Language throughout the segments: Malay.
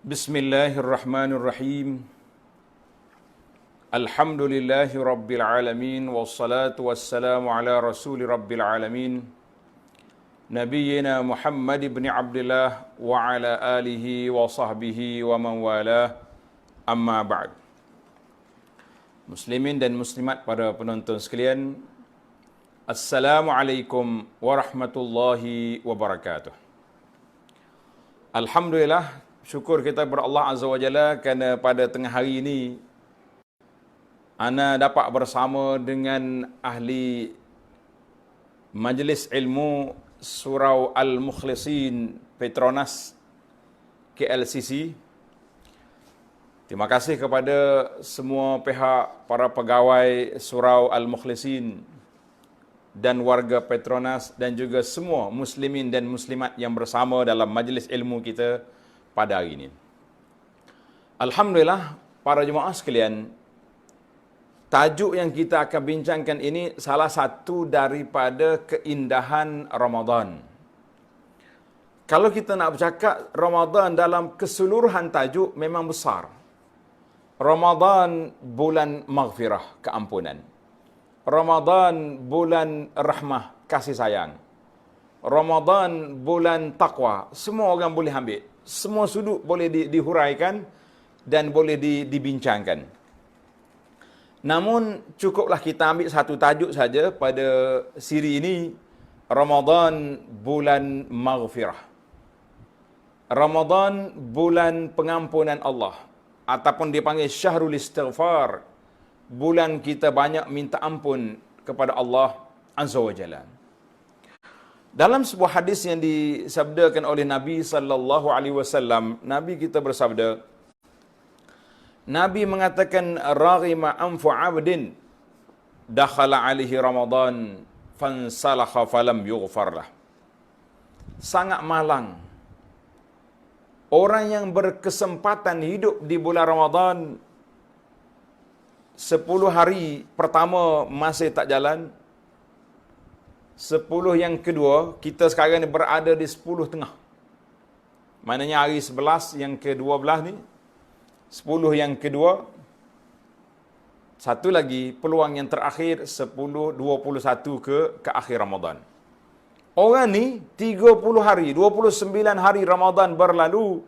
Bismillahirrahmanirrahim. Alhamdulillahi rabbil alamin wassalatu wassalamu ala rasuli rabbil alamin nabiyyina Muhammad ibn Abdullah wa ala alihi wa sahbihi wa man walah. Amma ba'd. Muslimin dan muslimat, para penonton sekalian, Assalamualaikum warahmatullahi wabarakatuh. Alhamdulillah, syukur kita kepada Allah Azza wa Jalla kerana pada tengah hari ini ana dapat bersama dengan ahli Majlis Ilmu Surau Al-Mukhlisin Petronas KLCC. Terima kasih kepada semua pihak, para pegawai Surau Al-Mukhlisin dan warga Petronas dan juga semua muslimin dan muslimat yang bersama dalam majlis ilmu kita pada hari ini. Alhamdulillah, para jemaah sekalian, tajuk yang kita akan bincangkan ini salah satu daripada keindahan Ramadan. Kalau kita nak bercakap Ramadan dalam keseluruhan tajuk memang besar. Ramadan bulan maghfirah, keampunan. Ramadan bulan rahmah, kasih sayang. Ramadan bulan taqwa, semua orang boleh ambil. Semua sudut boleh dihuraikan dan boleh dibincangkan. Namun cukuplah kita ambil satu tajuk saja pada siri ini, Ramadan bulan maghfirah. Ramadan bulan pengampunan Allah, ataupun dipanggil Syahrul Istighfar, bulan kita banyak minta ampun kepada Allah Azza wa Jalla. Dalam sebuah hadis yang disabdakan oleh Nabi sallallahu alaihi wasallam, Nabi kita bersabda, Nabi mengatakan, raghima anfu 'abdin dakhala alaihi Ramadan fansalakha falam yughfar lah. Sangat malang orang yang berkesempatan hidup di bulan Ramadan, 10 hari pertama masih tak jalan, 10 yang kedua, kita sekarang ni berada di 10 tengah. Maknanya hari 11 yang ke-12 ni, 10 yang kedua, satu lagi peluang yang terakhir 10-21 ke akhir Ramadan. Orang ni 30 hari, 29 hari Ramadan berlalu,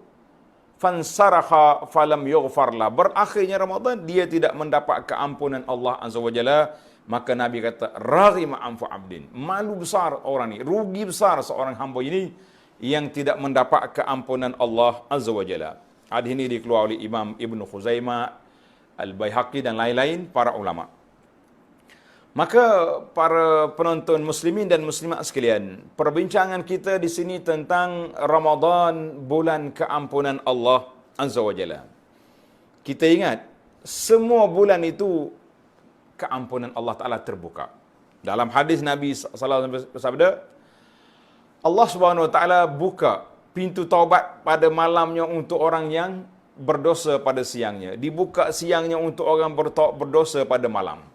fansarakha falam yughfar lah. Berakhirnya Ramadan, dia tidak mendapat keampunan Allah Azza wa Jalla. Maka Nabi kata, raghima anfu 'abdin. Malu besar orang ni, rugi besar seorang hamba ini yang tidak mendapat keampunan Allah Azza wa Jalla. Hadis ini dikeluarkan oleh Imam Ibn Khuzaimah, Al-Baihaqi dan lain-lain para ulama. Maka para penonton muslimin dan muslimat sekalian, perbincangan kita di sini tentang Ramadan, bulan keampunan Allah Azza wa Jalla. Kita ingat, semua bulan itu keampunan Allah Ta'ala terbuka. Dalam hadis Nabi SAW bersabda, Allah Subhanahu Wa Ta'ala buka pintu taubat pada malamnya untuk orang yang berdosa pada siangnya. Dibuka siangnya untuk orang berdosa pada malam.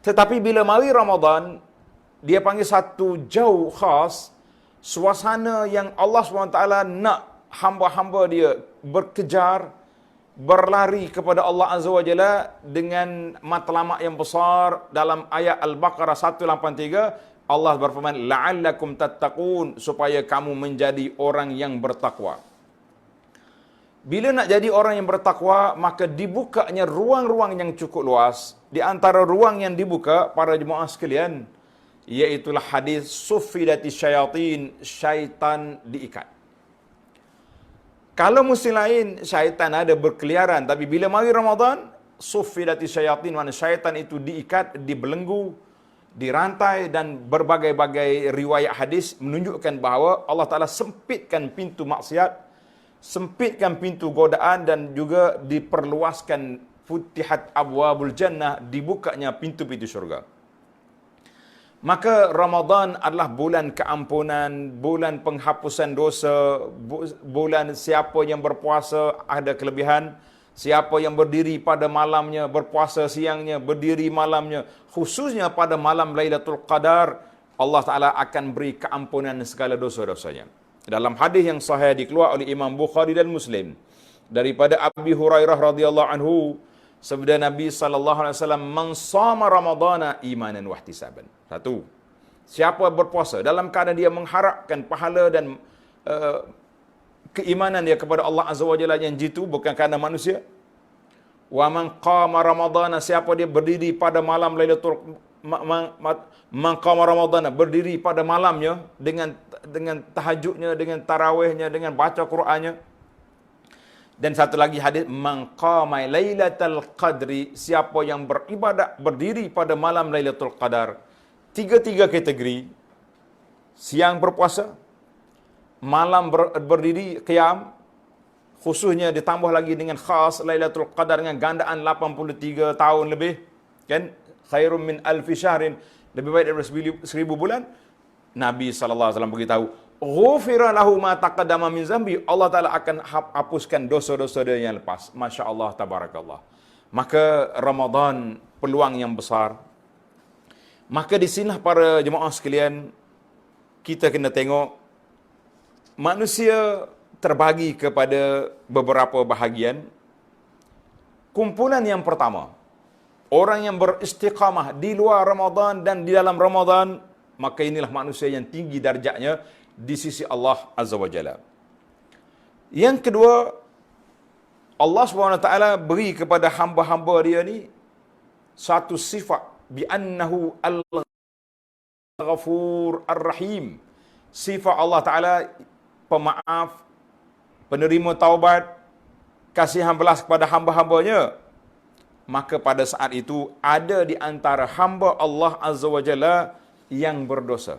Tetapi bila mari Ramadan, dia panggil satu jauh khas, suasana yang Allah SWT nak hamba-hamba dia berkejar, berlari kepada Allah Azza wa Jalla dengan matlamat yang besar. Dalam ayat Al-Baqarah 183, Allah berfirman, la'allakum tattaqun, supaya kamu menjadi orang yang bertakwa. Bila nak jadi orang yang bertakwa, maka dibukanya ruang-ruang yang cukup luas. Di antara ruang yang dibuka, para jemaah sekalian, iaitulah hadis suffidati syayatin, syaitan diikat. Kalau musim lain, syaitan ada berkeliaran. Tapi bila mari Ramadan, suffidati syayatin, mana syaitan itu diikat, dibelenggu, dirantai, dan berbagai-bagai riwayat hadis menunjukkan bahawa Allah Ta'ala sempitkan pintu maksiat, sempitkan pintu godaan, dan juga diperluaskan futihat abwabul jannah, dibukanya pintu-pintu syurga. Maka Ramadan adalah bulan keampunan, bulan penghapusan dosa, bulan siapa yang berpuasa ada kelebihan, siapa yang berdiri pada malamnya, berpuasa siangnya, berdiri malamnya, khususnya pada malam Lailatul Qadar, Allah Ta'ala akan beri keampunan segala dosa-dosanya. Dalam hadis yang sahih dikeluarkan oleh Imam Bukhari dan Muslim, daripada Abi Hurairah radhiyallahu anhu, sabda Nabi sallallahu alaihi wasallam, "Man shama ramadhana imanan wa ihtisaban." Satu, siapa berpuasa dalam keadaan dia mengharapkan pahala dan keimanan dia kepada Allah Azza wa Jalla yang jitu, bukan kerana manusia. Wa man qama ramadhana, siapa dia berdiri pada malam Lailatul man qama ramadhana, berdiri pada malamnya dengan tahajudnya, dengan tarawihnya, dengan baca Qurannya. Dan satu lagi hadis, man qama lailatal qadri, siapa yang beribadat berdiri pada malam Lailatul Qadar. Tiga kategori, siang berpuasa, malam berdiri qiyam, khususnya ditambah lagi dengan khas Lailatul Qadar dengan gandaan 83 tahun lebih, kan, khairum min alfi syahrin, lebih baik daripada 1000 bulan. Nabi sallallahu alaihi wasallam beritahu, ghufira lahu ma taqaddama min zambi, Allah Taala akan hapuskan dosa-dosa dia yang lepas. Masya-Allah, tabarakallah. Maka Ramadan peluang yang besar. Maka di sini para jemaah sekalian, kita kena tengok manusia terbagi kepada beberapa bahagian. Kumpulan yang pertama, orang yang beristiqamah di luar Ramadan dan di dalam Ramadan, maka inilah manusia yang tinggi darjatnya di sisi Allah Azza wa Jalla. Yang kedua, Allah SWT beri kepada hamba-hamba dia ni satu sifat, bi'annahu al-ghafur ar-rahim. Sifat Allah Ta'ala pemaaf, penerima taubat, kasihan belas kepada hamba-hambanya. Maka pada saat itu ada di antara hamba Allah Azza wa Jalla yang berdosa.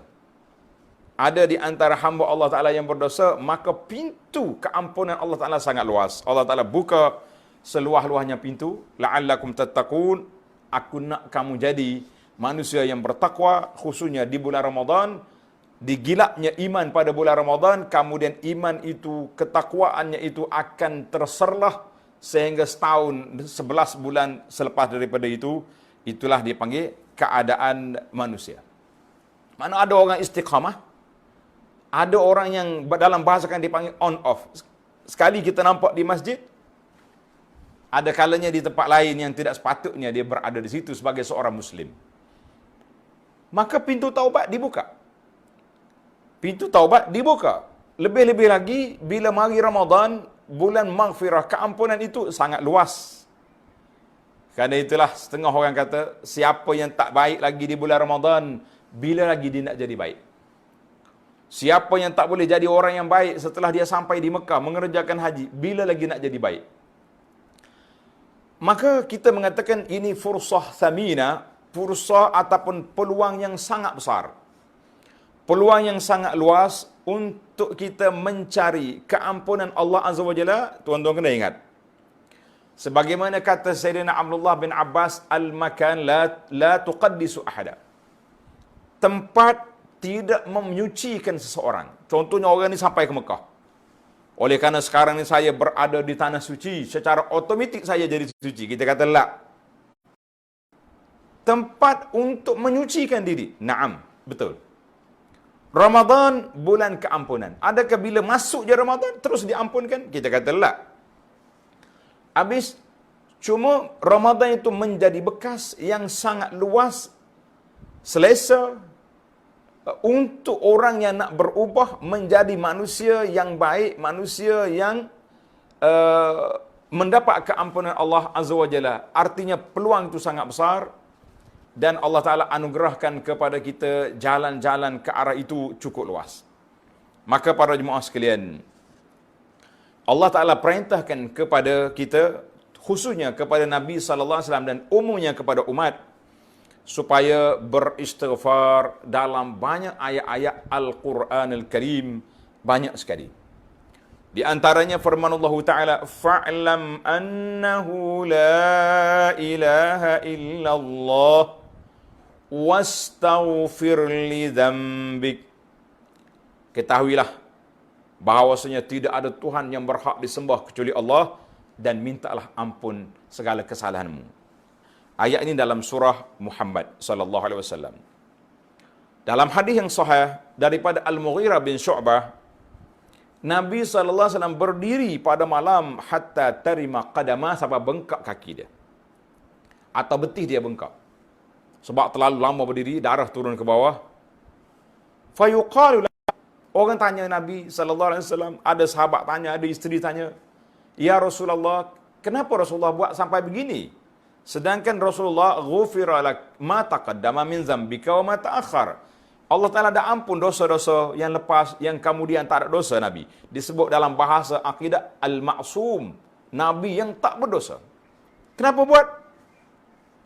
Ada di antara hamba Allah Ta'ala yang berdosa, maka pintu keampunan Allah Ta'ala sangat luas. Allah Ta'ala buka seluah-luahnya pintu, la'allakum tattaqun, aku nak kamu jadi manusia yang bertakwa, khususnya di bulan Ramadan. Digilapnya iman pada bulan Ramadan, kemudian iman itu, ketakwaannya itu akan terserlah sehingga setahun, 11 bulan selepas daripada itu, itulah dipanggil keadaan manusia. Mana ada orang istiqamah, ada orang yang dalam bahasa kan dipanggil on off. Sekali kita nampak di masjid, ada kalanya di tempat lain yang tidak sepatutnya dia berada di situ sebagai seorang Muslim. Maka pintu taubat dibuka. Pintu taubat dibuka. Lebih-lebih lagi bila mari Ramadan, bulan maghfirah, keampunan itu sangat luas. Kerana itulah setengah orang kata, siapa yang tak baik lagi di bulan Ramadan, bila lagi dia nak jadi baik? Siapa yang tak boleh jadi orang yang baik setelah dia sampai di Mekah mengerjakan haji, bila lagi nak jadi baik? Maka kita mengatakan ini fursah thamina, fursah ataupun peluang yang sangat besar. Peluang yang sangat luas untuk kita mencari keampunan Allah Azza wa Jalla. Tuan-tuan kena ingat, sebagaimana kata Sayyidina Abdullah bin Abbas, al-makan la tuqaddisu ahada. Tempat tidak menyucikan seseorang. Contohnya orang ni sampai ke Mekah. Oleh kerana sekarang ni saya berada di tanah suci, secara otomatik saya jadi suci. Kita kata la. Tempat untuk menyucikan diri. Naam, betul. Ramadan bulan keampunan. Adakah bila masuk je Ramadan terus diampunkan? Kita kata la. Habis cuma Ramadan itu menjadi bekas yang sangat luas, selesa untuk orang yang nak berubah menjadi manusia yang baik, manusia yang mendapat keampunan Allah Azza wa Jalla. Artinya peluang itu sangat besar. Dan Allah Ta'ala anugerahkan kepada kita jalan-jalan ke arah itu cukup luas. Maka para jemaah sekalian, Allah Ta'ala perintahkan kepada kita, khususnya kepada Nabi SAW dan umumnya kepada umat, supaya beristighfar dalam banyak ayat-ayat Al-Quran Al-Karim, banyak sekali. Di antaranya firman Allah Ta'ala, fa'lam annahu la ilaha illallah wastaghfir li dzambik. Ketahuilah bahawasanya tidak ada Tuhan yang berhak disembah kecuali Allah, dan mintalah ampun segala kesalahanmu. Ayat ini dalam surah Muhammad sallallahu alaihi wasallam. Dalam hadis yang sahih daripada Al-Mughirah bin Syu'bah, Nabi SAW berdiri pada malam hatta tarima qadama, sampai bengkak kaki dia. Atau betih dia bengkak. Sebab terlalu lama berdiri, darah turun ke bawah. Fayuqalu lahu, orang tanya Nabi SAW, ada sahabat tanya, ada isteri tanya, "Ya Rasulullah, kenapa Rasulullah buat sampai begini? Sedangkan Rasulullah ghufira lak ma taqaddama min dzambika wa ma ta'akhkhar." Allah Ta'ala dah ampun dosa-dosa yang lepas, yang kemudian tak ada dosa Nabi. Disebut dalam bahasa akidah al-ma'sum, Nabi yang tak berdosa. Kenapa buat?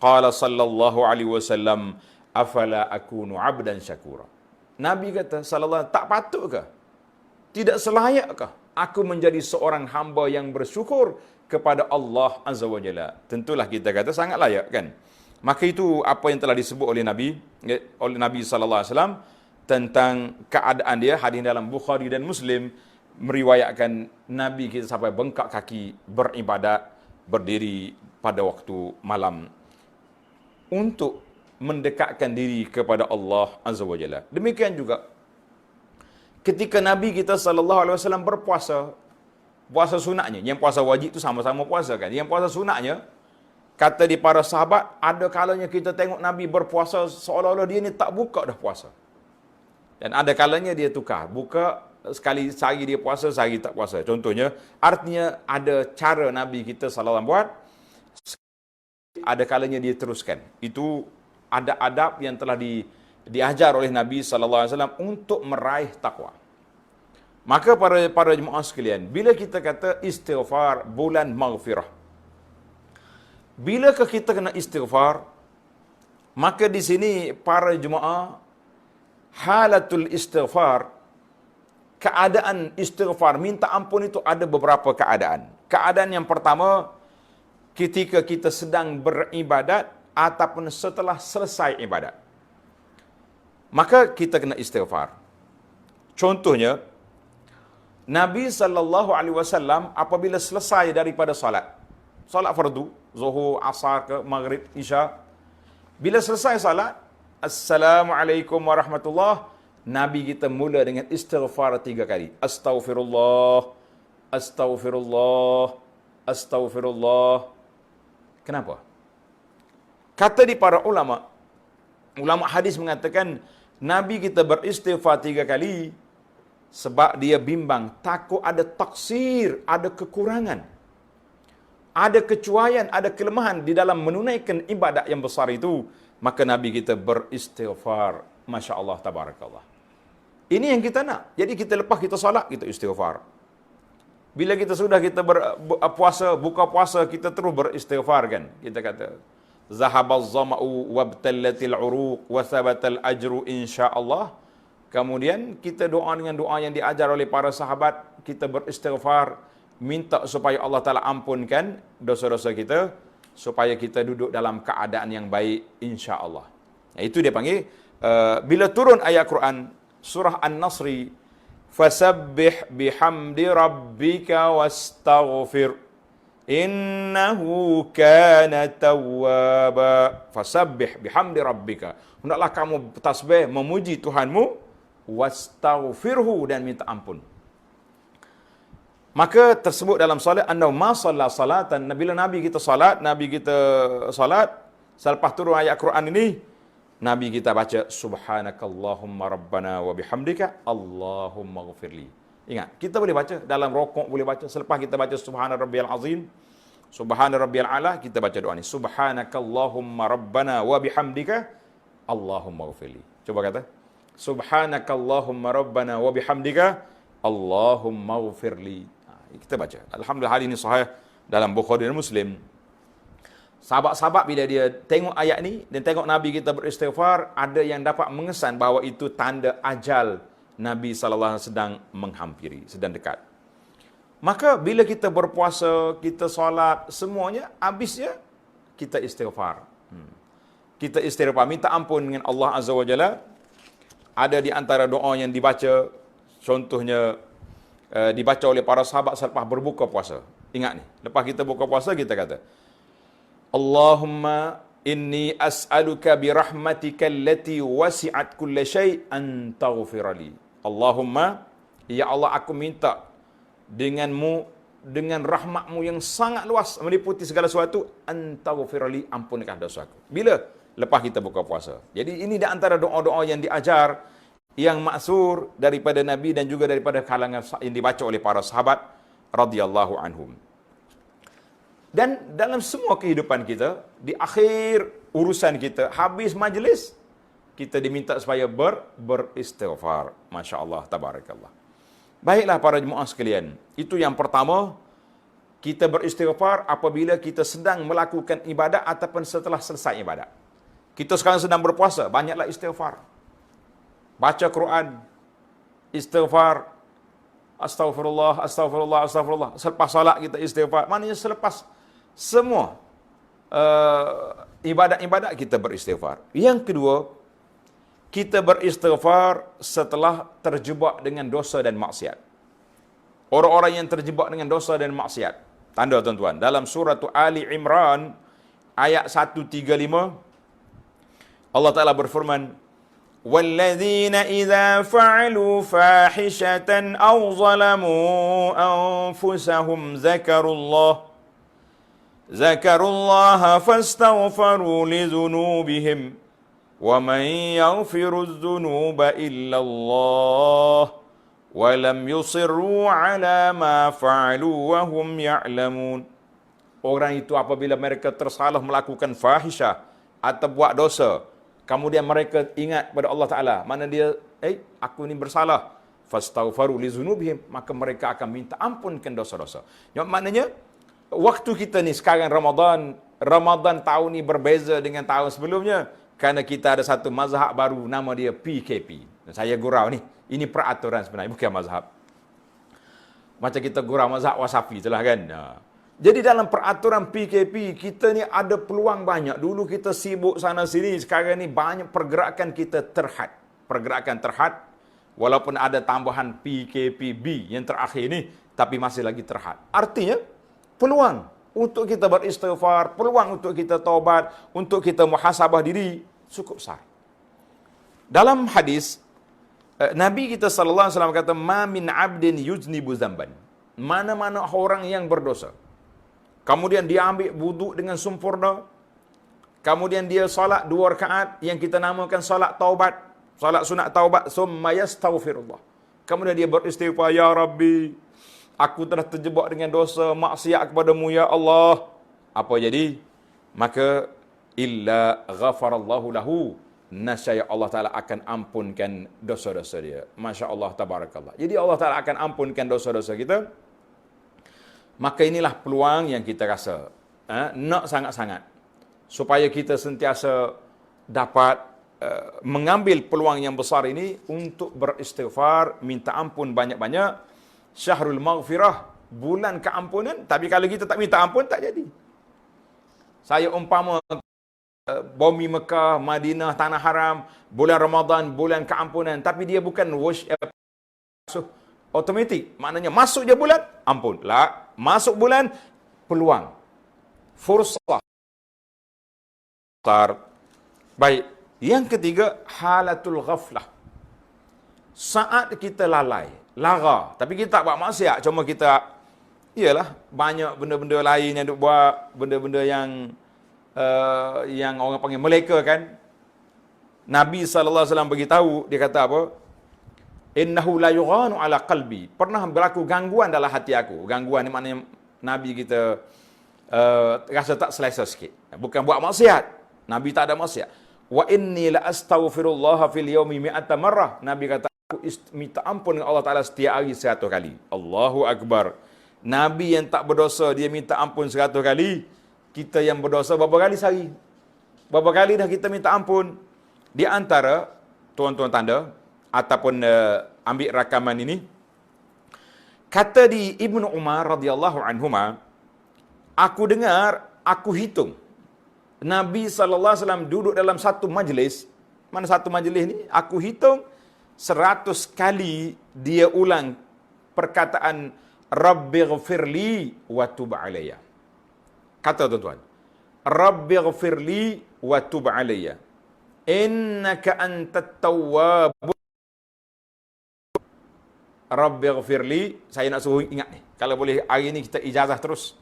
Qala sallallahu alaihi wasallam, afala akunu abdan syakura. Nabi kata sallallahu, tak patutkah? Tidak selayakkah aku menjadi seorang hamba yang bersyukur kepada Allah Azza wa Jalla? Tentulah kita kata sangat layak, kan? Maka itu apa yang telah disebut oleh Nabi sallallahu alaihi wasallam tentang keadaan dia. Hadis dalam Bukhari dan Muslim meriwayatkan Nabi kita sampai bengkak kaki beribadat, berdiri pada waktu malam untuk mendekatkan diri kepada Allah Azza wa Jalla. Demikian juga ketika Nabi kita sallallahu alaihi wasallam berpuasa, puasa sunatnya, yang puasa wajib itu sama-sama puasa, kan? Yang puasa sunatnya, kata di para sahabat, ada kalanya kita tengok Nabi berpuasa seolah-olah dia ni tak buka dah puasa. Dan ada kalanya dia tukar, buka sekali sehari dia puasa, sehari tak puasa. Contohnya, artinya ada cara Nabi kita sallallahu alaihi wasallam buat, ada kalanya dia teruskan. Itu ada adab yang telah diajar oleh Nabi sallallahu alaihi wasallam untuk meraih takwa. Maka para jemaah sekalian, bila kita kata istighfar bulan maghfirah, bilakah kita kena istighfar? Maka di sini para jemaah, halatul istighfar, keadaan istighfar, minta ampun itu ada beberapa keadaan. Keadaan yang pertama, ketika kita sedang beribadat ataupun setelah selesai ibadat, maka kita kena istighfar. Contohnya, Nabi SAW apabila selesai daripada salat fardu, zuhur, asar ke maghrib, isya, bila selesai salat, Assalamualaikum warahmatullah, Nabi kita mula dengan istighfar 3 kali. Astaghfirullah, astaghfirullah, astaghfirullah. Kenapa? Kata di para ulama hadis mengatakan, Nabi kita beristighfar 3 kali sebab dia bimbang, takut ada taksir, ada kekurangan, ada kecuaian, ada kelemahan di dalam menunaikan ibadat yang besar itu. Maka Nabi kita beristighfar. Masya Allah, tabarakallah. Ini yang kita nak. Jadi kita lepas kita salat, kita istighfar. Bila kita sudah berpuasa, buka puasa, kita terus beristighfar, kan? Kita kata, zahabaz zama'u wabtallatil uruq wa thabatal ajru insyaallah. Kemudian kita doa dengan doa yang diajar oleh para sahabat, kita beristighfar, minta supaya Allah Ta'ala ampunkan dosa-dosa kita, supaya kita duduk dalam keadaan yang baik, insya-Allah. Itu dia panggil, bila turun ayat Quran, surah An-Nasri, fasabbih bihamdi rabbika wastaghfir, innahu kana tawwaba. Fasabbih bihamdi rabbika, hendaklah kamu tasbih, memuji Tuhanmu, wastaghfirhu, dan minta ampun. Maka tersebut dalam salat, annahu ma shalla salatan, bila Nabi kita salat, selepas turun ayat Quran ini, Nabi kita baca subhanakallahumma rabbana wa bihamdika Allahumma ghfirli. Ingat, kita boleh baca dalam rokok, boleh baca selepas kita baca subhana rabbiyal azim, subhana rabbiyal ala, kita baca doa ni, subhanakallahumma rabbana wa bihamdika Allahumma ghfirli. Coba kata, subhanakallahumma rabbana wa bihamdika Allahumma ghfirli. Kita baca. Alhamdulillah, hari ini sahih dalam Bukhari dan Muslim. Sahabat-sahabat bila dia tengok ayat ni dan tengok Nabi kita beristighfar, ada yang dapat mengesan bahawa itu tanda ajal Nabi SAW sedang menghampiri, sedang dekat. Maka bila kita berpuasa, kita solat, semuanya habisnya kita istighfar. Kita istighfar, minta ampun dengan Allah Azza wa Jalla. Ada di antara doa yang dibaca, contohnya dibaca oleh para sahabat selepas berbuka puasa. Ingat ni, lepas kita buka puasa, kita kata, Allahumma inni as'aluka birahmatika allati wasi'at kulla syai' an taghfirali. Allahumma, Ya Allah, aku minta denganmu, dengan rahmatmu yang sangat luas meliputi segala sesuatu, antaghfirli, ampunkan dosaku. Bila? Lepas kita buka puasa. Jadi ini di antara doa-doa yang diajar, yang maksur daripada Nabi dan juga daripada kalangan yang dibaca oleh para sahabat radhiyallahu anhum. Dan dalam semua kehidupan kita, di akhir urusan kita, habis majlis, kita diminta supaya beristighfar. Masya Allah, tabarakallah. Baiklah para jemaah sekalian, itu yang pertama, kita beristighfar apabila kita sedang melakukan ibadat ataupun setelah selesai ibadat. Kita sekarang sedang berpuasa, banyaklah istighfar. Baca Quran, istighfar, astaghfirullah, astaghfirullah, astaghfirullah. Selepas salat kita istighfar. Maknanya selepas semua ibadat-ibadat kita beristighfar. Yang kedua, kita beristighfar setelah terjebak dengan dosa dan maksiat. Orang-orang yang terjebak dengan dosa dan maksiat. Tanda tuan-tuan, dalam surah Ali Imran ayat 135, Allah Ta'ala berfirman, وَالَّذِينَ إِذَا فَعَلُوا فَاحِشَةً أَوْ ظَلَمُوا أَنفُسَهُمْ ذَكَرُوا اللَّهَ فَاسْتَغْفَرُوا لِذُنُوبِهِمْ وَمَنْ يَغْفِرُ الذُّنُوبَ إِلَّا اللَّهُ وَلَمْ يُصِرُّوا عَلَى مَا فَعَلُوا وَهُمْ يَعْلَمُونَ. Orang itu apabila mereka tersalah melakukan fahisyah atau buat dosa, kemudian mereka ingat pada Allah Ta'ala, mana dia, aku ni bersalah, fastaghfaru li zunubihim, maka mereka akan minta ampunkan dosa-dosa. Maknanya, waktu kita ni sekarang Ramadan tahun ni berbeza dengan tahun sebelumnya, kerana kita ada satu mazhab baru, nama dia PKP. Saya gurau ni, ini peraturan sebenarnya, bukan mazhab. Macam kita gurau mazhab Wasafi itulah kan. Jadi dalam peraturan PKP, kita ni ada peluang banyak. Dulu kita sibuk sana sini, sekarang ni banyak pergerakan kita terhad. Pergerakan terhad, walaupun ada tambahan PKPB yang terakhir ni, tapi masih lagi terhad. Artinya, peluang untuk kita beristighfar, peluang untuk kita taubat, untuk kita muhasabah diri, cukup besar. Dalam hadis, Nabi kita sallallahu alaihi wasallam kata, "Ma min 'abdin yuznibu dzamban." Mana-mana orang yang berdosa, kemudian dia ambil wuduk dengan sempurna, kemudian dia solat 2 rakaat yang kita namakan solat taubat, solat sunat taubat, summa yastaghfirullah. Kemudian dia beristighfar, ya Rabbi, aku telah terjebak dengan dosa maksiat kepadamu ya Allah. Apa jadi? Maka illa ghafarallahu lahu, nasya Allah Ta'ala akan ampunkan dosa-dosa dia. Masya Allah, tabarakallah. Jadi Allah Ta'ala akan ampunkan dosa-dosa kita. Maka inilah peluang yang kita rasa nak sangat-sangat, supaya kita sentiasa dapat mengambil peluang yang besar ini untuk beristighfar, minta ampun banyak-banyak. Syahrul Maghfirah, bulan keampunan. Tapi kalau kita tak minta ampun, tak jadi. Saya umpama bumi Mekah, Madinah, Tanah Haram, bulan Ramadan, bulan keampunan. Tapi dia bukan automatik. Maknanya masuk je bulan, ampun. Lah, masuk bulan, peluang. Fursah. Baik. Yang ketiga, halatul ghaflah. Saat kita lalai, lara, tapi kita tak buat maksiat, cuma kita, iyalah, banyak benda-benda lain yang duk buat, benda-benda yang orang panggil meleka kan. Nabi SAW beritahu, dia kata apa? Innahu la yughanu ala qalbi. Pernah berlaku gangguan dalam hati aku. Gangguan ni maknanya Nabi kita rasa tak selesa sikit. Bukan buat maksiat. Nabi tak ada maksiat. Wa inni la astaghfirullah fil yaumi mi'ata marrah. Nabi kata, aku minta ampun dengan Allah Ta'ala setiap hari 100 kali. Allahu Akbar. Nabi yang tak berdosa, dia minta ampun 100 kali. Kita yang berdosa berapa kali sehari? Berapa kali dah kita minta ampun? Di antara, tuan-tuan tanda, ataupun ambil rakaman ini, kata di Ibnu Umar radhiyallahu anhuma, aku dengar, aku hitung, Nabi SAW duduk dalam satu majlis. Mana satu majlis ni? Aku hitung 100 kali dia ulang perkataan Rabbighfirli wa tub alayya. Kata tuan-tuan, Rabbighfirli wa tub alayya, innaka antat tawwab. Rabbighfirli, saya nak suruh ingat ni. Kalau boleh hari ni kita ijazah terus.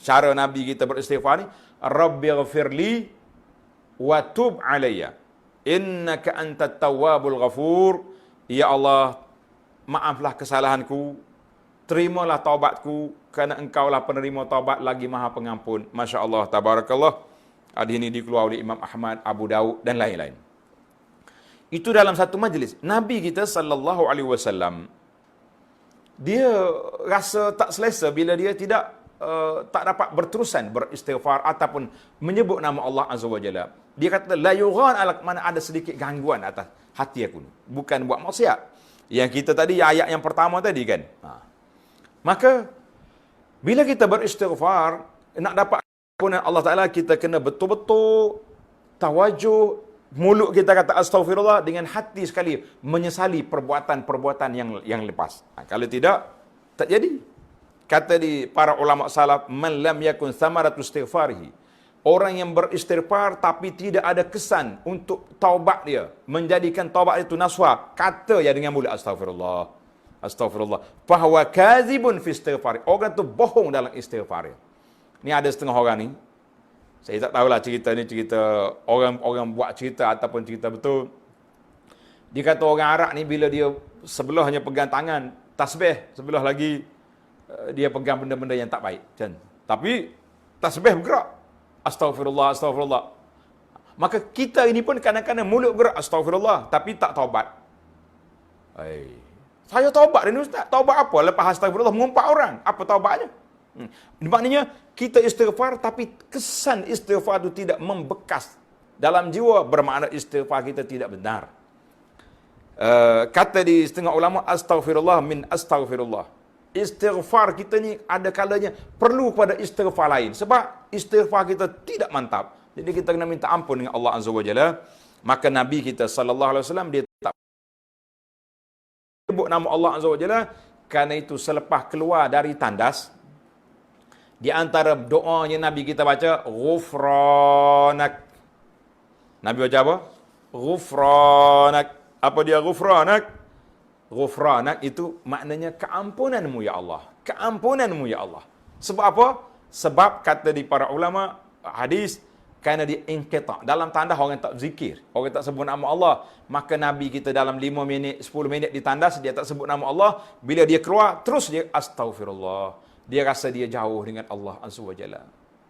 Cara Nabi kita beristighfar ni, Rabbighfirli wa tub alayya. Innaka antat tawwabul ghafur. Ya Allah, maaflah kesalahanku. Terimalah taubatku, kerana engkaulah penerima taubat lagi maha pengampun. Masya Allah, tabarakallah. Hadis ini dikeluarkan oleh Imam Ahmad, Abu Daud dan lain-lain. Itu dalam satu majlis. Nabi kita sallallahu alaihi wasallam, dia rasa tak selesa bila dia tak dapat berterusan beristighfar ataupun menyebut nama Allah Azza wa Jalla. Dia kata la yughan alak, mana ada sedikit gangguan atas hati aku ni. Bukan buat maksiat. Yang kita tadi ayat yang pertama tadi kan. Maka bila kita beristighfar nak dapat ampunan Allah Taala, kita kena betul-betul tawajuh, mulut kita kata astaghfirullah, dengan hati sekali menyesali perbuatan-perbuatan yang lepas. Kalau tidak, tak jadi. Kata di para ulama salaf, man lam yakun samaratu istighfarihi, orang yang beristighfar tapi tidak ada kesan untuk taubat dia, menjadikan taubat itu nasuha, kata ya dengan mulut astaghfirullah, astaghfirullah, fahuwa kadzibun fi istighfar, orang tu bohong dalam istighfar dia. Ni ada setengah orang ni, saya tak tahulah cerita ni, cerita orang buat cerita ataupun cerita betul. Dia kata orang Arab ni bila dia sebelahnya pegang tangan tasbih, sebelah lagi dia pegang benda-benda yang tak baik. Tapi tasbih bergerak. Astaghfirullah, astaghfirullah. Maka kita ini pun kadang-kadang mulut bergerak astaghfirullah tapi tak taubat. Saya taubat ni Ustaz. Taubat apa? Lepas astagfirullah mengumpat orang. Apa taubatnya? Maknanya kita istighfar tapi kesan istighfar itu tidak membekas dalam jiwa, bermakna istighfar kita tidak benar. Kata di setengah ulama, astaghfirullah min astaghfirullah. Istighfar kita ni ada kalanya perlu pada istighfar lain. Sebab istighfar kita tidak mantap. Jadi kita kena minta ampun dengan Allah Azza wa Jalla. Maka Nabi kita sallallahu alaihi wasallam dia tak sebut nama Allah Azza wa Jalla, kerana itu selepas keluar dari tandas, di antara doanya Nabi kita baca ghufranak. Nabi baca apa? Ghufranak. Apa dia ghufranak? Ghufranak itu maknanya keampunanmu ya Allah. Keampunanmu ya Allah. Sebab apa? Sebab kata di para ulama hadis, kerana dia inqita, dalam tanda orang tak zikir, orang tak sebut nama Allah, maka Nabi kita dalam 5 minit, 10 minit di tandas dia tak sebut nama Allah, bila dia keluar terus dia astaghfirullah. Dia rasa dia jauh dengan Allah Azza wa Jalla.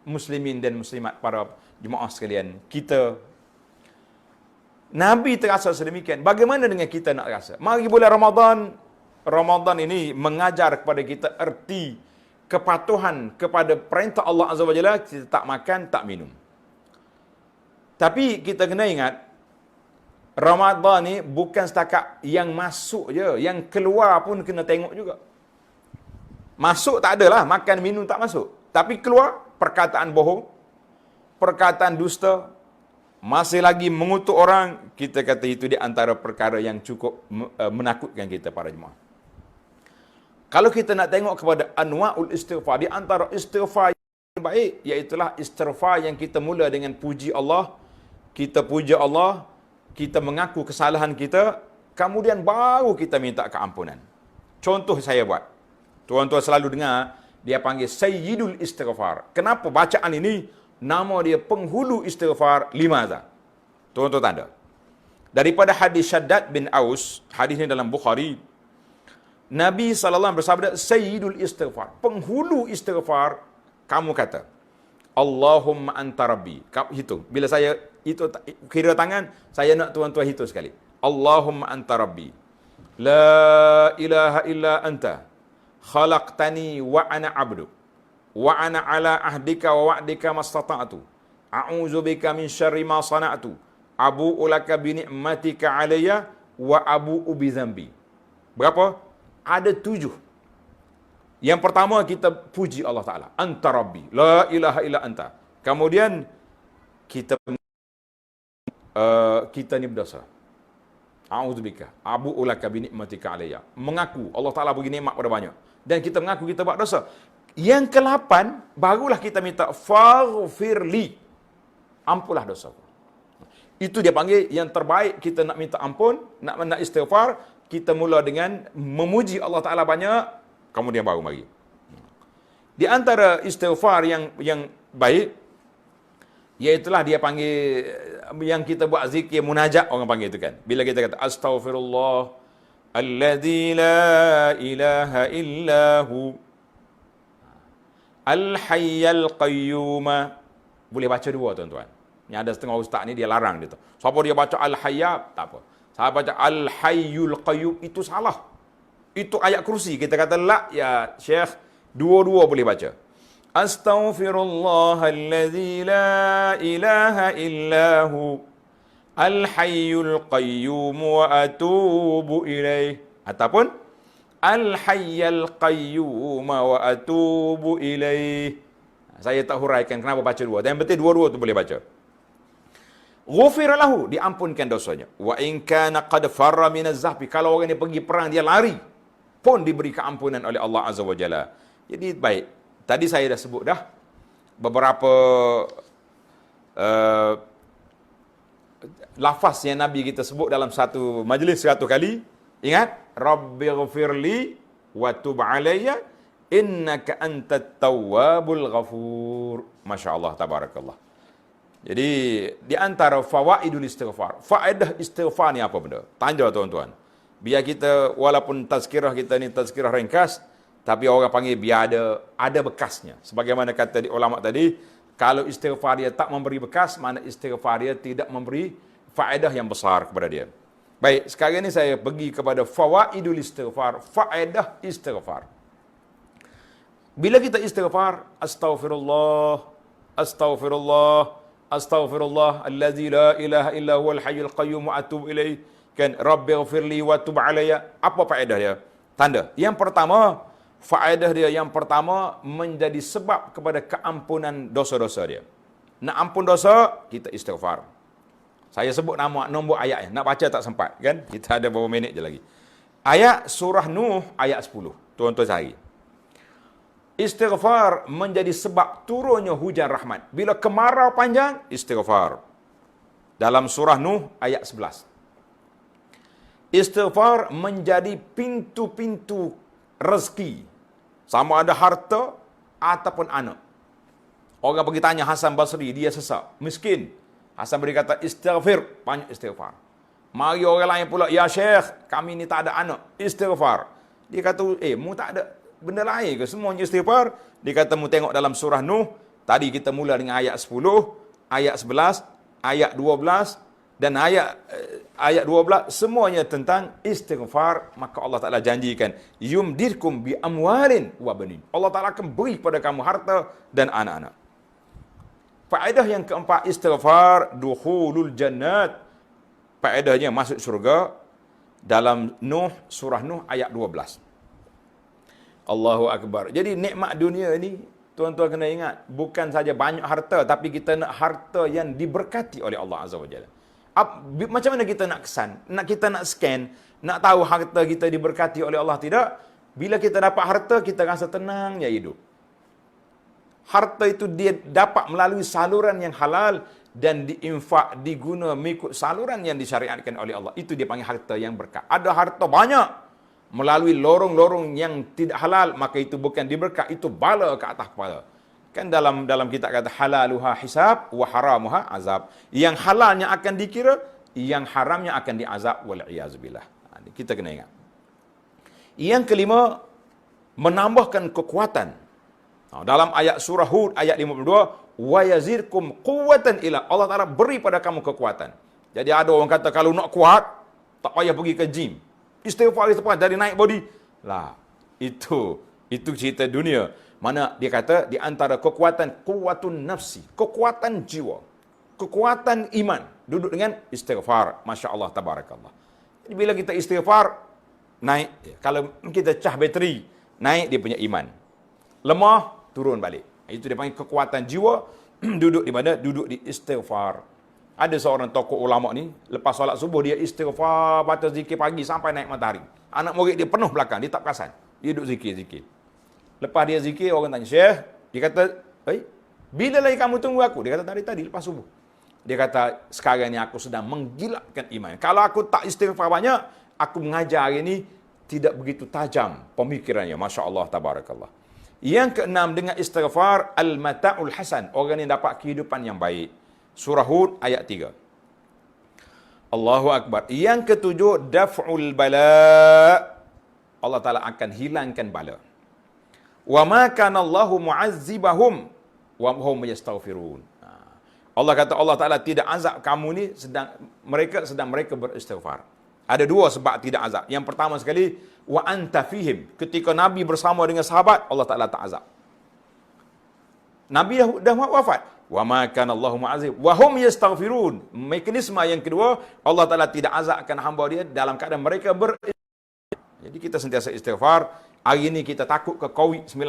Muslimin dan muslimat, para jemaah sekalian, kita Nabi terasa sedemikian. Bagaimana dengan kita nak rasa? Mari bulan Ramadan ini mengajar kepada kita erti kepatuhan kepada perintah Allah Azza wa Jalla. Kita tak makan, tak minum. Tapi kita kena ingat, Ramadan ni bukan setakat yang masuk je, yang keluar pun kena tengok juga. Masuk tak adalah, makan minum tak masuk. Tapi keluar perkataan bohong, perkataan dusta, masih lagi mengutuk orang, kita kata itu di antara perkara yang cukup menakutkan kita para jemaah. Kalau kita nak tengok kepada anwa'ul istighfar, di antara istighfar yang baik, iaitulah istighfar yang kita mula dengan puji Allah. Kita puja Allah, kita mengaku kesalahan kita, kemudian baru kita minta keampunan. Contoh saya buat. Tuan-tuan selalu dengar, dia panggil Sayyidul Istighfar. Kenapa bacaan ini, nama dia penghulu istighfar 5 azan. Tuan-tuan tanda. Daripada hadis Shaddad bin Aus, hadis ini dalam Bukhari, Nabi SAW bersabda, Sayyidul Istighfar, penghulu istighfar, kamu kata, Allahumma anta rabbi. Hitung. Bila saya itu kira tangan, saya nak tuan-tuan hitung sekali. Allahumma anta rabbi. La ilaha illa anta. Khalaqtani wa ana abdu. Wa ana ala ahdika wa wa'dika mastata'tu. A'udzu bika min syarri ma sana'tu. Abu'u laka bi ni'matika alayya wa abu'u bi dzambi. Berapa? Ada 7. Yang pertama kita puji Allah Ta'ala. Anta Rabbi. La ilaha illa anta. Kemudian kita ni berdosa. A'udzubika. Abu'u laka bi ni'matika alayya. Mengaku Allah Ta'ala bagi nikmat pada banyak. Dan kita mengaku kita buat dosa. Yang ke-8, barulah kita minta faghfirli. Ampunlah dosaku. Itu dia panggil yang terbaik, kita nak minta ampun, nak istighfar. kita mula dengan memuji Allah Ta'ala banyak, kemudian baru mari. Di antara istighfar yang baik, iaitulah dia panggil, yang kita buat zikir munajat, orang panggil itu kan. Bila kita kata astaghfirullah alladzi la ilaha illahu al-hayyal qayyum. Boleh baca dua tuan-tuan. Ni ada setengah ustaz ni dia larang dia tu. Siapa dia baca al-hayyab, tak apa. Saya baca al-hayyul qayyum, itu salah. Itu ayat kursi. Kita kata la ya Syekh, dua-dua boleh baca. Astaghfirullahalladzi la ilaha illahu al-hayyul qayyum wa atubu ilaih. Ataupun al-hayyal qayyum wa atubu ilaih. Saya tak huraikan kenapa baca dua. Yang penting dua-dua tu boleh baca. Ghufira lahu, diampunkan dosanya. Wa in kana qad farra min az-zahfi, kalau orang ni pergi perang dia lari, pun diberi keampunan oleh Allah Azza wa Jalla. Jadi baik. Tadi saya dah sebut dah beberapa lafaz yang Nabi kita sebut dalam satu majlis satu kali. Ingat, Rabbighfirli wa tub alayya innaka antat tawwabul ghafur. Masya-Allah, tabarakallah. Jadi di antara fawaidul istighfar, faedah istighfar ni apa benda? Tanya tuan-tuan. Biar kita, walaupun tazkirah kita ni tazkirah ringkas, tapi orang panggil biar ada bekasnya. Sebagaimana kata di ulama tadi, kalau istighfar dia tak memberi bekas, mana istighfar dia tidak memberi faedah yang besar kepada dia. Baik, sekarang ini saya pergi kepada fawaidul istighfar, faedah istighfar. Bila kita istighfar, astaghfirullah, astaghfirullah, astaghfirullah allazi la ilaha illa huwal hayyul qayyum wa atubu ilaih, kan, rabbighfirli wa tub alayya. Apa faedah dia? Tanda. Yang pertama, faedah dia yang pertama menjadi sebab kepada keampunan dosa-dosa dia. Nak ampun dosa, kita istighfar. Saya sebut nombor ayatnya. Nak baca tak sempat, kan? Kita ada beberapa minit je lagi. Ayat surah Nuh ayat 10. Tuan-tuan cari. Istighfar menjadi sebab turunnya hujan rahmat. Bila kemarau panjang, istighfar. Dalam surah Nuh ayat 11. Istighfar menjadi pintu-pintu rezeki. Sama ada harta ataupun anak. Orang pergi tanya Hasan Basri, dia sesak, miskin. Hasan Basri kata, istighfar, banyak istighfar. Mari orang lain pula, ya Syekh, kami ni tak ada anak, istighfar. Dia kata, mu tak ada benda lain ke? Semuanya istighfar. Dia kata, mu tengok dalam surah Nuh, tadi kita mula dengan ayat 10, ayat 11, ayat 12, dan ayat 12, semuanya tentang istighfar. Maka Allah Ta'ala janjikan, yumdirkum bi amwalin wa banin. Allah Ta'ala akan beri pada kamu harta dan anak-anak. Faedah yang keempat, istighfar, dukhulul jannat. Faedahnya masuk surga. Dalam Nuh, surah Nuh ayat 12. Allahu Akbar. Jadi nikmat dunia ini, tuan-tuan kena ingat, bukan saja banyak harta, tapi kita nak harta yang diberkati oleh Allah Azza wa Jalla. Macam mana kita nak kesan? Kita nak scan, nak tahu harta kita diberkati oleh Allah tidak? Bila kita dapat harta, kita rasa tenangnya hidup. Harta itu dia dapat melalui saluran yang halal dan diinfak, diguna mengikut saluran yang disyariatkan oleh Allah. Itu dia panggil harta yang berkah. Ada harta banyak melalui lorong-lorong yang tidak halal, maka itu bukan diberkah, itu bala ke atas kepala. Kan dalam kitab kata halaluha hisab wa haramuha azab. Yang halalnya akan dikira, yang haramnya akan diazab, wal iyazubillah. Kita kena ingat. Yang kelima, menambahkan kekuatan. Dalam ayat surah Hud ayat 52, wa yazirkum quwwatan ila, Allah Taala beri pada kamu kekuatan. Jadi ada orang kata kalau nak kuat tak payah pergi ke gym. Istighfar jadi naik body. Lah, itu cerita dunia. Mana dia kata di antara kekuatan, kuwatun nafsi, kekuatan jiwa, kekuatan iman, duduk dengan istighfar. Masya Allah, tabarakallah. Jadi bila kita istighfar, naik. Kalau kita cah bateri, naik dia punya iman. Lemah, turun balik. Itu dia panggil kekuatan jiwa. Duduk di mana? Duduk di istighfar. Ada seorang tokoh ulama ni, lepas solat subuh dia istighfar, baca zikir pagi sampai naik matahari. Anak murid dia penuh belakang, dia tak perasan. Dia duduk zikir-zikir. Lepas dia zikir, orang tanya, Syekh, dia kata, bila lagi kamu tunggu aku? Dia kata, tadi lepas subuh. Dia kata, sekarang ni aku sedang menggilapkan iman. Kalau aku tak istighfar banyak, aku mengajar hari ini tidak begitu tajam pemikirannya. Masya Allah, tabarakallah. Yang keenam, dengan istighfar, al-mata'ul hasan. Orang yang dapat kehidupan yang baik. Surah Hud ayat 3. Allahu Akbar. Yang ketujuh, daf'ul bala'. Allah Ta'ala akan hilangkan bala. Wa ma kana Allahu mu'azzibahum wa hum yastaghfirun. Allah kata Allah Ta'ala tidak azab kamu ni sedang mereka beristighfar. Ada dua sebab tidak azab. Yang pertama sekali, wa anta fihim. Ketika Nabi bersama dengan sahabat, Allah Ta'ala tak azab. Nabi dah wafat. Wa ma kana Allahu mu'azzib wa hum yastaghfirun. Mekanisme yang kedua, Allah Ta'ala tidak azabkan hamba dia dalam keadaan mereka Jadi kita sentiasa istighfar. Hari ini kita takut ke COVID-19,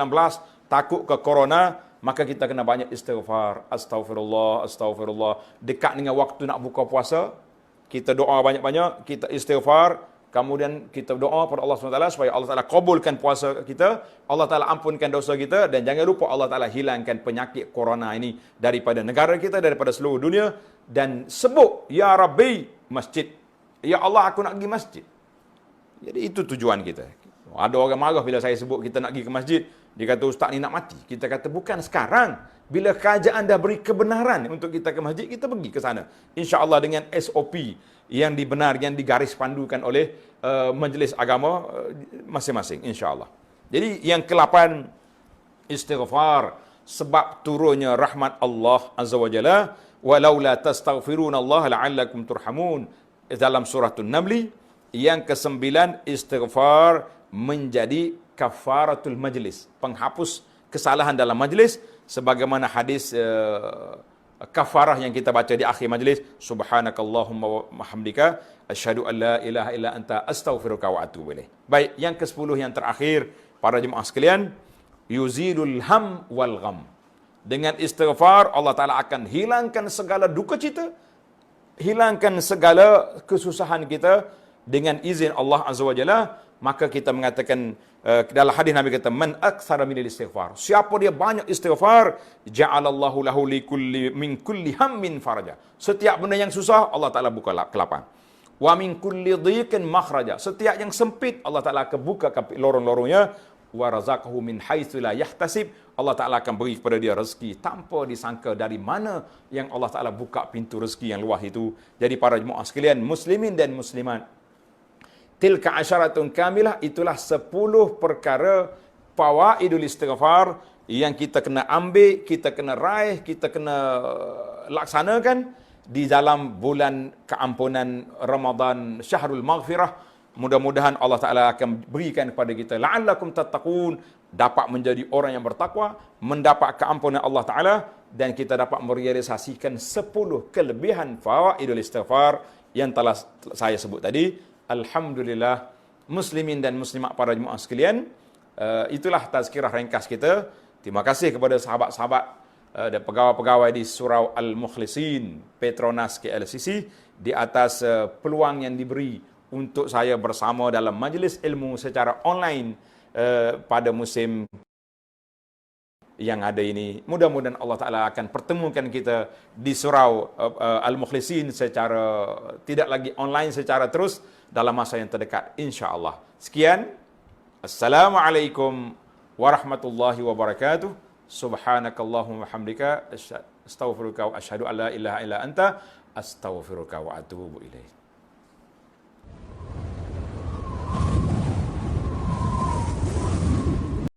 takut ke corona, maka kita kena banyak istighfar. Astaghfirullah, astaghfirullah. Dekat dengan waktu nak buka puasa, kita doa banyak-banyak, kita istighfar, kemudian kita doa pada Allah SWT supaya Allah Ta'ala kabulkan puasa kita, Allah Ta'ala ampunkan dosa kita, dan jangan lupa Allah Ta'ala hilangkan penyakit corona ini daripada negara kita, daripada seluruh dunia, dan sebut, Ya Rabbi, masjid. Ya Allah, aku nak pergi masjid. Jadi itu tujuan kita. Ada orang marah bila saya sebut kita nak pergi ke masjid. Dia kata, Ustaz ni nak mati. Kita kata, bukan sekarang. Bila kerajaan dah beri kebenaran untuk kita ke masjid, kita pergi ke sana. InsyaAllah dengan SOP yang yang digaris pandukan oleh majlis agama masing-masing. InsyaAllah. Jadi yang ke-8, istighfar. Sebab turunnya rahmat Allah Azza wa Jalla. Walaula tastaghfiruna Allah la'allakum turhamun. Dalam surah An-Namli. Yang ke-9, istighfar menjadi kafaratul majlis, penghapus kesalahan dalam majlis, sebagaimana hadis kafarah yang kita baca di akhir majlis, subhanakallahumma wa hamdika asyhadu an la ilaha illa anta astaghfiruka wa atubu ilaik. Baik, yang ke-10 yang terakhir, para jemaah sekalian, yuzilul ham wal gham. Dengan istighfar Allah Taala akan hilangkan segala duka cita, hilangkan segala kesusahan kita dengan izin Allah Azza wa Jalla. Maka kita mengatakan dalam hadis Nabi kata, man aktsara minal istighfar, siapa dia banyak istighfar, ja'alallahu lahu min kulli hammin faraja. Setiap benda yang susah Allah Taala buka kelapan. Wa min kulli dhiqin makhraja, setiap yang sempit Allah Taala akan buka lorong-lorongnya. Wa razaqahu min haitsu la yahtasib, Allah Taala akan beri kepada dia rezeki tanpa disangka dari mana yang Allah Taala buka pintu rezeki yang luas itu. Jadi para jemaah sekalian, muslimin dan muslimat, tilka asyaratun kamilah, itulah 10 perkara fawaidul istighfar yang kita kena ambil, kita kena raih, kita kena laksanakan di dalam bulan keampunan Ramadan, Syahrul Maghfirah. Mudah-mudahan Allah Ta'ala akan berikan kepada kita la'allakum tattaqun, dapat menjadi orang yang bertakwa, mendapat keampunan Allah Ta'ala, dan kita dapat merealisasikan 10 kelebihan fawaidul istighfar yang telah saya sebut tadi. Alhamdulillah, muslimin dan muslimat para jemaah sekalian, itulah tazkirah ringkas kita. Terima kasih kepada sahabat-sahabat dan pegawai-pegawai di Surau Al-Mukhlisin, Petronas KLCC, di atas peluang yang diberi untuk saya bersama dalam majlis ilmu secara online pada musim yang ada ini. Mudah-mudahan Allah Ta'ala akan pertemukan kita di Surau Al-Mukhlisin secara tidak lagi online, secara terus dalam masa yang terdekat, insya-Allah. Sekian. Assalamualaikum warahmatullahi wabarakatuh. Subhanakallahumma hamdika astaghfiruka wa asyhadu an la ilaha illa anta astaghfiruka wa atubu ilaik.